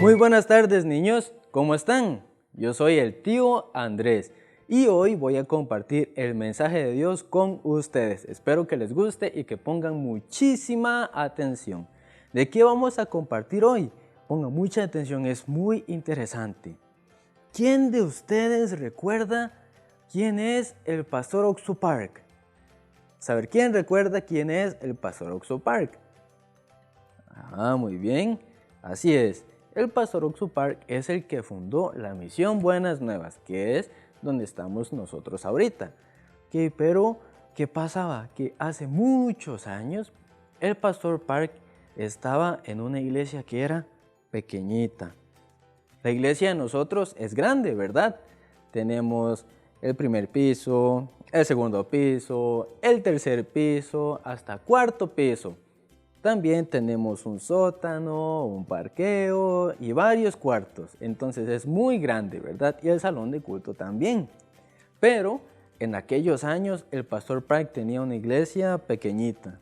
Muy buenas tardes, niños, ¿cómo están? Yo soy el tío Andrés y hoy voy a compartir el mensaje de Dios con ustedes. Espero que les guste y que pongan muchísima atención. ¿De qué vamos a compartir hoy? Pongan mucha atención, es muy interesante. ¿Quién de ustedes recuerda quién es el pastor Oxo Park? ¿Saber quién recuerda quién es el pastor Oxo Park? Muy bien, así es. El pastor Oxo Park es el que fundó la Misión Buenas Nuevas, que es donde estamos nosotros ahorita. Pero, ¿qué pasaba? Que hace muchos años el pastor Park estaba en una iglesia que era pequeñita. La iglesia de nosotros es grande, ¿verdad? Tenemos el primer piso, el segundo piso, el tercer piso, hasta cuarto piso. También tenemos un sótano, un parqueo y varios cuartos. Entonces es muy grande, ¿verdad? Y el salón de culto también. Pero en aquellos años el pastor Park tenía una iglesia pequeñita.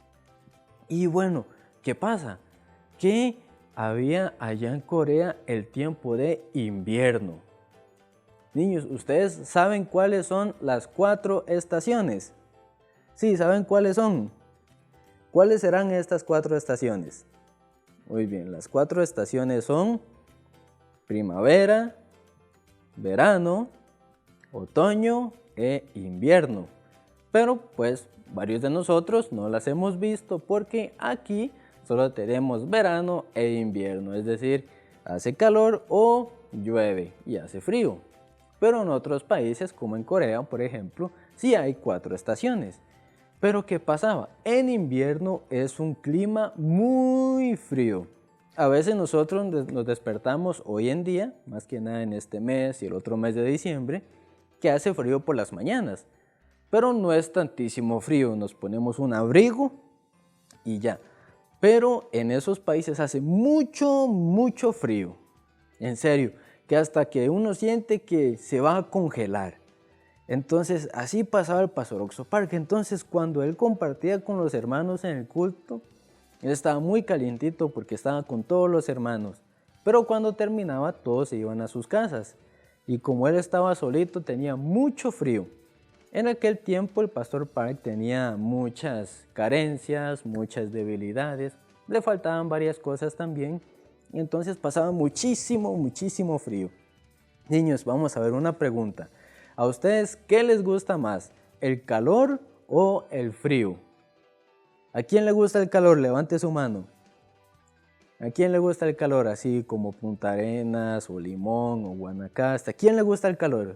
Y bueno, ¿qué pasa? Que había allá en Corea el tiempo de invierno. Niños, ¿ustedes saben cuáles son las 4 estaciones? Sí, ¿saben cuáles son? ¿Cuáles serán estas 4 estaciones? Muy bien, las 4 estaciones son primavera, verano, otoño e invierno. Pero pues varios de nosotros no las hemos visto porque aquí solo tenemos verano e invierno, es decir, hace calor o llueve y hace frío. Pero en otros países como en Corea, por ejemplo, sí hay 4 estaciones. Pero ¿qué pasaba? En invierno es un clima muy frío. A veces nosotros nos despertamos hoy en día, más que nada en este mes y el otro mes de diciembre, que hace frío por las mañanas. Pero no es tantísimo frío, nos ponemos un abrigo y ya. Pero en esos países hace mucho frío. En serio, que hasta que uno siente que se va a congelar. Entonces así pasaba el pastor Oxo Park. Entonces cuando él compartía con los hermanos en el culto, él estaba muy calientito porque estaba con todos los hermanos. Pero cuando terminaba todos se iban a sus casas. Y como él estaba solito tenía mucho frío. En aquel tiempo el pastor Park tenía muchas carencias, muchas debilidades. Le faltaban varias cosas también. Entonces pasaba muchísimo frío. Niños, vamos a ver una pregunta. ¿A ustedes qué les gusta más? ¿El calor o el frío? ¿A quién le gusta el calor? Levante su mano. ¿A quién le gusta el calor? Así como Punta Arenas o Limón o Guanacaste. ¿A quién le gusta el calor?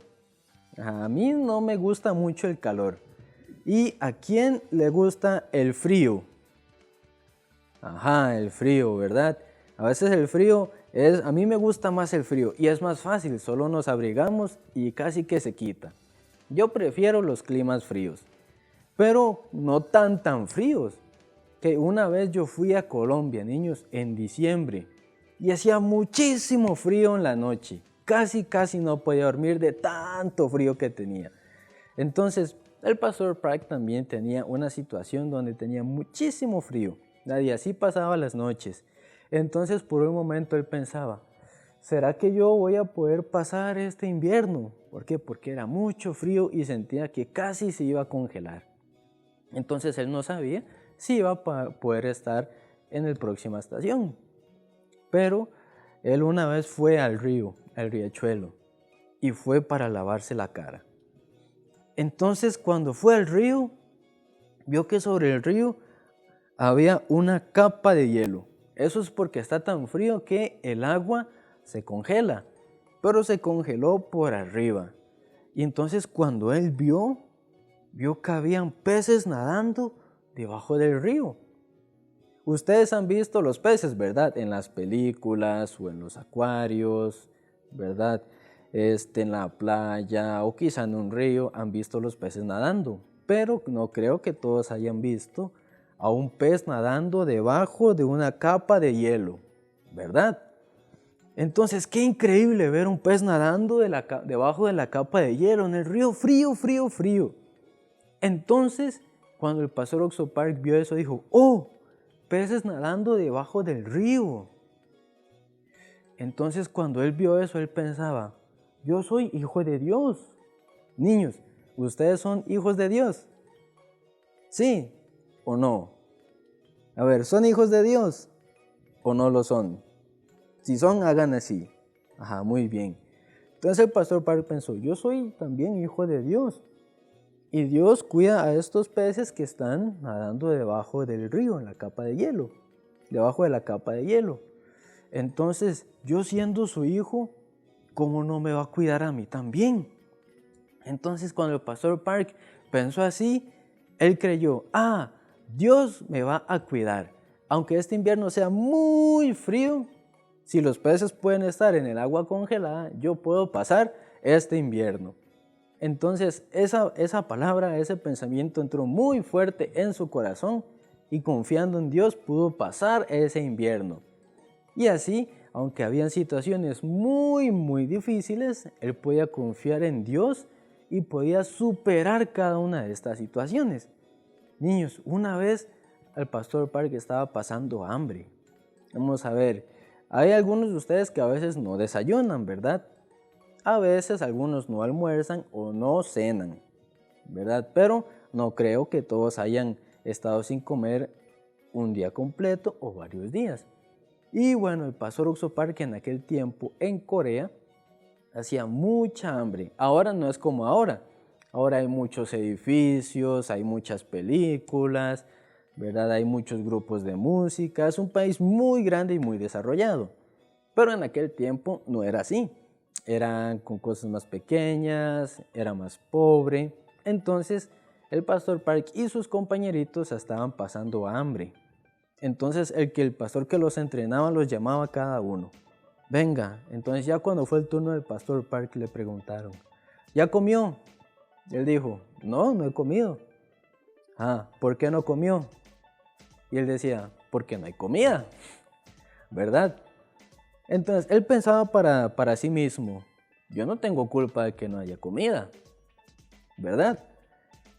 A mí no me gusta mucho el calor. ¿Y a quién le gusta el frío? El frío, ¿verdad? A veces el frío a mí me gusta más el frío y es más fácil, solo nos abrigamos y casi que se quita. Yo prefiero los climas fríos, pero no tan fríos. Que una vez yo fui a Colombia, niños, en diciembre y hacía muchísimo frío en la noche. Casi no podía dormir de tanto frío que tenía. Entonces, el pastor Park también tenía una situación donde tenía muchísimo frío. Y así pasaba las noches. Entonces por un momento él pensaba, ¿será que yo voy a poder pasar este invierno? ¿Por qué? Porque era mucho frío y sentía que casi se iba a congelar. Entonces él no sabía si iba a poder estar en la próxima estación. Pero él una vez fue al río, al riachuelo, y fue para lavarse la cara. Entonces cuando fue al río, vio que sobre el río había una capa de hielo. Eso es porque está tan frío que el agua se congela, pero se congeló por arriba. Y entonces cuando él vio que habían peces nadando debajo del río. Ustedes han visto los peces, ¿verdad? En las películas o en los acuarios, ¿verdad? En la playa o quizá en un río han visto los peces nadando. Pero no creo que todos hayan visto a un pez nadando debajo de una capa de hielo, ¿verdad? Entonces, qué increíble ver un pez nadando debajo de la capa de hielo en el río frío. Entonces, cuando el pastor Oxo Park vio eso, dijo, ¡oh! Peces nadando debajo del río. Entonces cuando él vio eso, él pensaba, yo soy hijo de Dios. Niños, ¿ustedes son hijos de Dios? ¿Sí o no? A ver, ¿son hijos de Dios o no lo son? Si son, hagan así. Ajá, muy bien. Entonces el pastor Park pensó, yo soy también hijo de Dios. Y Dios cuida a estos peces que están nadando debajo del río, en la capa de hielo. Debajo de la capa de hielo. Entonces, yo siendo su hijo, ¿cómo no me va a cuidar a mí también? Entonces, cuando el pastor Park pensó así, él creyó, Dios me va a cuidar. Aunque este invierno sea muy frío, si los peces pueden estar en el agua congelada, yo puedo pasar este invierno. Entonces esa palabra, ese pensamiento entró muy fuerte en su corazón y confiando en Dios pudo pasar ese invierno. Y así, aunque habían situaciones muy difíciles, él podía confiar en Dios y podía superar cada una de estas situaciones. Niños, una vez el pastor Park estaba pasando hambre. Vamos a ver, hay algunos de ustedes que a veces no desayunan, ¿verdad? A veces algunos no almuerzan o no cenan, ¿verdad? Pero no creo que todos hayan estado sin comer un día completo o varios días. Y bueno, el pastor Ukso Park en aquel tiempo en Corea hacía mucha hambre. Ahora no es como ahora. Ahora hay muchos edificios, hay muchas películas, ¿verdad? Hay muchos grupos de música. Es un país muy grande y muy desarrollado. Pero en aquel tiempo no era así. Eran con cosas más pequeñas, era más pobre. Entonces el pastor Park y sus compañeritos estaban pasando hambre. Entonces el pastor que los entrenaba los llamaba a cada uno. Venga, entonces ya cuando fue el turno del pastor Park le preguntaron, ¿ya comió? Él dijo, no he comido. ¿Por qué no comió? Y él decía, porque no hay comida, ¿verdad? Entonces él pensaba para sí mismo, yo no tengo culpa de que no haya comida, ¿verdad?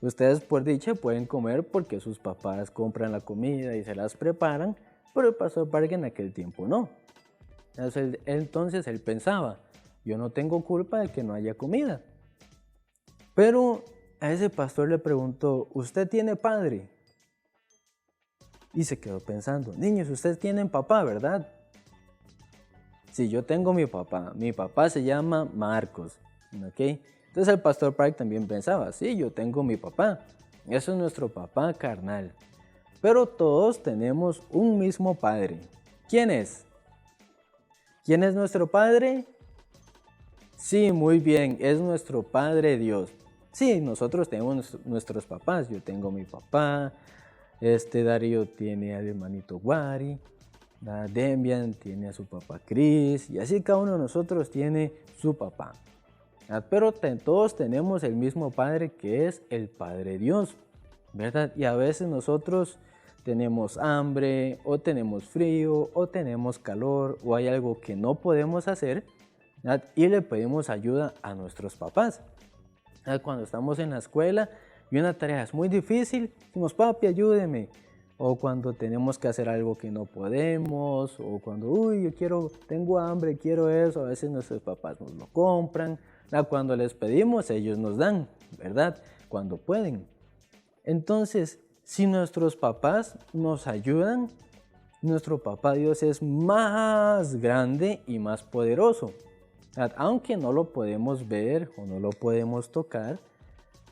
Ustedes por dicha pueden comer porque sus papás compran la comida y se las preparan, pero el pastor Park en aquel tiempo no. Entonces él pensaba, yo no tengo culpa de que no haya comida. Pero a ese pastor le preguntó, ¿usted tiene padre? Y se quedó pensando, niños, ustedes tienen papá, ¿verdad? Sí, yo tengo mi papá se llama Marcos, ¿ok? Entonces el pastor Park también pensaba, sí, yo tengo mi papá, eso es nuestro papá carnal. Pero todos tenemos un mismo padre. ¿Quién es? ¿Quién es nuestro padre? Sí, muy bien, es nuestro Padre Dios. Sí, nosotros tenemos nuestros papás, yo tengo mi papá, Darío tiene al hermanito Wari, Demian tiene a su papá Chris, y así cada uno de nosotros tiene su papá. Pero todos tenemos el mismo Padre que es el Padre Dios, ¿verdad? Y a veces nosotros tenemos hambre, o tenemos frío, o tenemos calor, o hay algo que no podemos hacer, ¿verdad? Y le pedimos ayuda a nuestros papás. Cuando estamos en la escuela y una tarea es muy difícil, decimos, papi, ayúdeme. O cuando tenemos que hacer algo que no podemos, o cuando, tengo hambre, quiero eso, a veces nuestros papás nos lo compran. Cuando les pedimos, ellos nos dan, ¿verdad? Cuando pueden. Entonces, si nuestros papás nos ayudan, nuestro papá Dios es más grande y más poderoso. Aunque no lo podemos ver o no lo podemos tocar,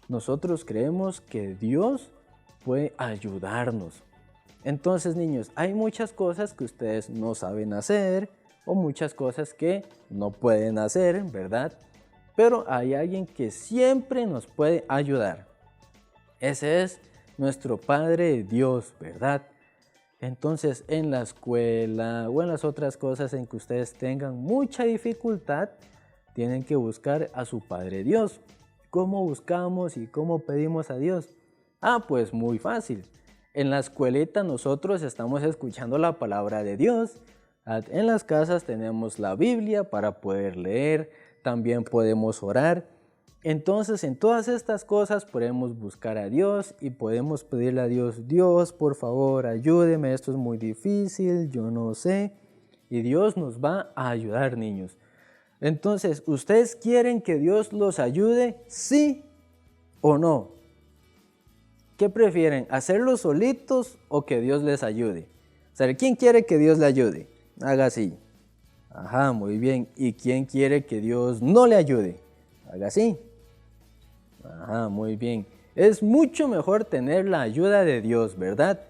nosotros creemos que Dios puede ayudarnos. Entonces, niños, hay muchas cosas que ustedes no saben hacer o muchas cosas que no pueden hacer, ¿verdad? Pero hay alguien que siempre nos puede ayudar. Ese es nuestro Padre Dios, ¿verdad? Entonces, en la escuela o en las otras cosas en que ustedes tengan mucha dificultad, tienen que buscar a su Padre Dios. ¿Cómo buscamos y cómo pedimos a Dios? Pues muy fácil. En la escuelita nosotros estamos escuchando la palabra de Dios. En las casas tenemos la Biblia para poder leer. También podemos orar. Entonces, en todas estas cosas podemos buscar a Dios y podemos pedirle a Dios, Dios, por favor, ayúdeme, esto es muy difícil, yo no sé. y Dios nos va a ayudar, niños. Entonces, ¿ustedes quieren que Dios los ayude? ¿Sí o no? ¿Qué prefieren? ¿Hacerlo solitos o que Dios les ayude? O sea, ¿quién quiere que Dios le ayude? Haga así. Ajá, muy bien. ¿Y quién quiere que Dios no le ayude? Haga así. Ajá, muy bien. Es mucho mejor tener la ayuda de Dios, ¿verdad?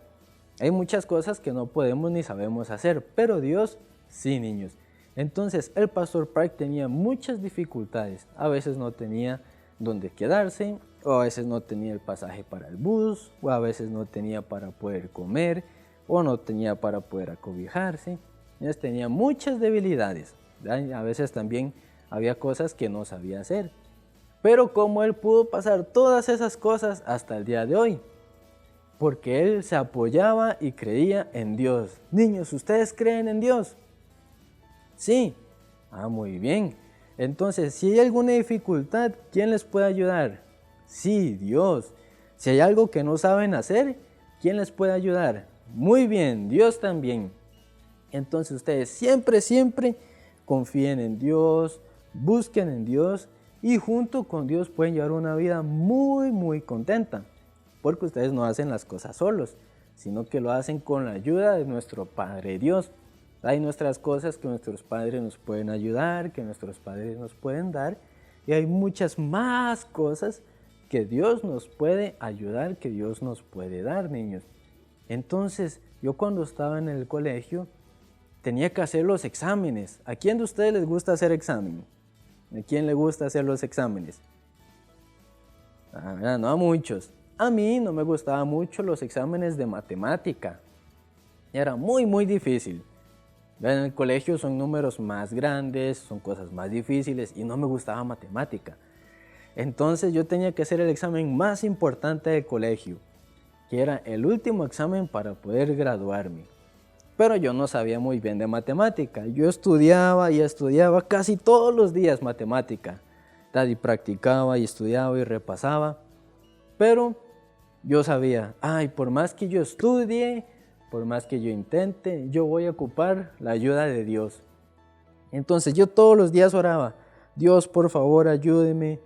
Hay muchas cosas que no podemos ni sabemos hacer, pero Dios sí, niños. Entonces el pastor Park tenía muchas dificultades. A veces no tenía dónde quedarse, o a veces no tenía el pasaje para el bus, o a veces no tenía para poder comer, o no tenía para poder acobijarse. Entonces tenía muchas debilidades. A veces también había cosas que no sabía hacer. Pero cómo él pudo pasar todas esas cosas hasta el día de hoy, porque él se apoyaba y creía en Dios. Niños, ¿ustedes creen en Dios? Sí. Ah, muy bien. Entonces, si hay alguna dificultad, ¿quién les puede ayudar? Sí, Dios. Si hay algo que no saben hacer, ¿quién les puede ayudar? Muy bien, Dios también. Entonces ustedes siempre confíen en Dios, busquen en Dios y junto con Dios pueden llevar una vida muy contenta, porque ustedes no hacen las cosas solos, sino que lo hacen con la ayuda de nuestro Padre Dios. Hay nuestras cosas que nuestros padres nos pueden ayudar, que nuestros padres nos pueden dar, y hay muchas más cosas que Dios nos puede ayudar, que Dios nos puede dar, niños. Entonces, yo cuando estaba en el colegio, tenía que hacer los exámenes. ¿A quién de ustedes les gusta hacer examen? ¿A quién le gusta hacer los exámenes? No a muchos. A mí no me gustaban mucho los exámenes de matemática. Era muy difícil. En el colegio son números más grandes, son cosas más difíciles y no me gustaba matemática. Entonces yo tenía que hacer el examen más importante del colegio, que era el último examen para poder graduarme. Pero yo no sabía muy bien de matemática. Yo estudiaba y estudiaba casi todos los días matemática. Y practicaba y estudiaba y repasaba. Pero yo sabía, por más que yo estudie, por más que yo intente, yo voy a ocupar la ayuda de Dios. Entonces yo todos los días oraba, Dios, por favor, ayúdeme.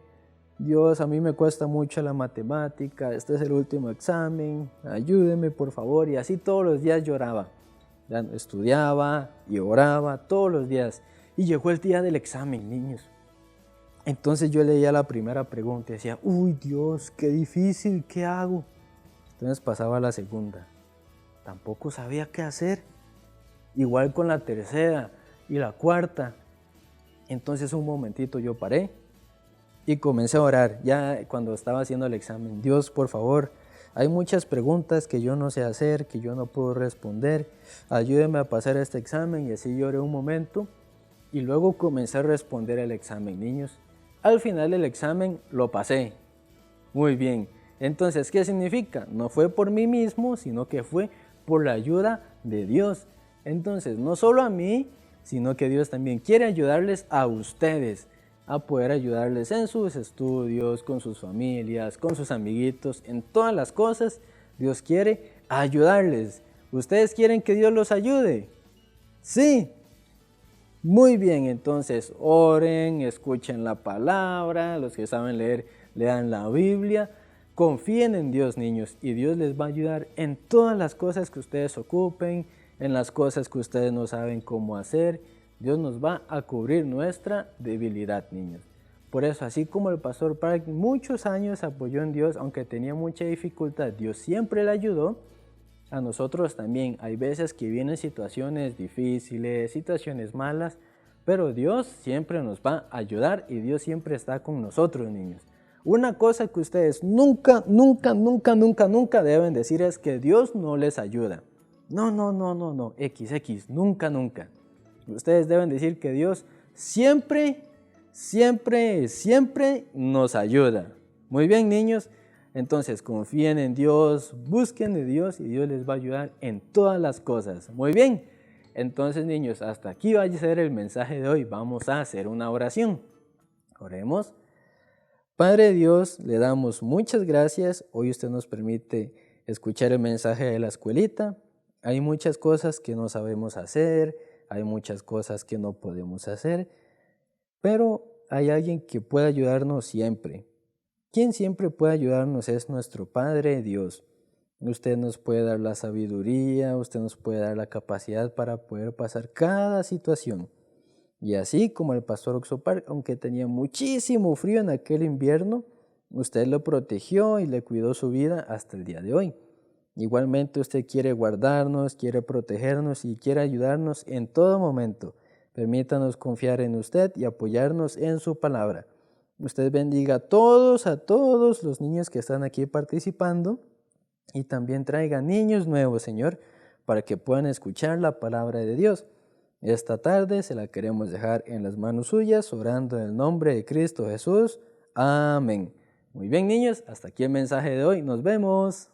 Dios, a mí me cuesta mucho la matemática, este es el último examen, ayúdeme por favor. Y así todos los días lloraba. Estudiaba y oraba todos los días. Y llegó el día del examen, niños. Entonces yo leía la primera pregunta y decía, uy Dios, qué difícil, ¿qué hago? Entonces pasaba a la segunda. Tampoco sabía qué hacer. Igual con la tercera y la cuarta. Entonces un momentito yo paré y comencé a orar. Ya cuando estaba haciendo el examen, Dios, por favor, hay muchas preguntas que yo no sé hacer, que yo no puedo responder. Ayúdeme a pasar este examen. Y así lloré un momento y luego comencé a responder el examen, niños. Al final del examen lo pasé. Muy bien. Entonces, ¿qué significa? No fue por mí mismo, sino que fue por la ayuda de Dios. Entonces, no solo a mí, sino que Dios también quiere ayudarles a ustedes, a poder ayudarles en sus estudios, con sus familias, con sus amiguitos, en todas las cosas. Dios quiere ayudarles. ¿Ustedes quieren que Dios los ayude? Sí. Muy bien, entonces oren, escuchen la palabra, los que saben leer, lean la Biblia. Confíen en Dios, niños, y Dios les va a ayudar en todas las cosas que ustedes ocupen, en las cosas que ustedes no saben cómo hacer. Dios nos va a cubrir nuestra debilidad, niños. Por eso, así como el pastor Park muchos años apoyó en Dios, aunque tenía mucha dificultad, Dios siempre le ayudó. A nosotros también hay veces que vienen situaciones difíciles, situaciones malas, pero Dios siempre nos va a ayudar y Dios siempre está con nosotros, niños. Una cosa que ustedes nunca deben decir es que Dios no les ayuda. No, nunca. Ustedes deben decir que Dios siempre nos ayuda. Muy bien, niños. Entonces confíen en Dios, busquen de Dios y Dios les va a ayudar en todas las cosas. Muy bien. Entonces, niños, hasta aquí va a ser el mensaje de hoy. Vamos a hacer una oración. Oremos. Padre Dios, le damos muchas gracias. Hoy usted nos permite escuchar el mensaje de la escuelita. Hay muchas cosas que no sabemos hacer, hay muchas cosas que no podemos hacer, pero hay alguien que puede ayudarnos siempre. Quien siempre puede ayudarnos es nuestro Padre Dios. Usted nos puede dar la sabiduría, usted nos puede dar la capacidad para poder pasar cada situación. Y así como el pastor Oxopar, aunque tenía muchísimo frío en aquel invierno, usted lo protegió y le cuidó su vida hasta el día de hoy. Igualmente usted quiere guardarnos, quiere protegernos y quiere ayudarnos en todo momento. Permítanos confiar en usted y apoyarnos en su palabra. Usted bendiga a todos los niños que están aquí participando y también traiga niños nuevos, Señor, para que puedan escuchar la palabra de Dios. Esta tarde se la queremos dejar en las manos suyas, orando en el nombre de Cristo Jesús. Amén. Muy bien, niños, hasta aquí el mensaje de hoy. Nos vemos.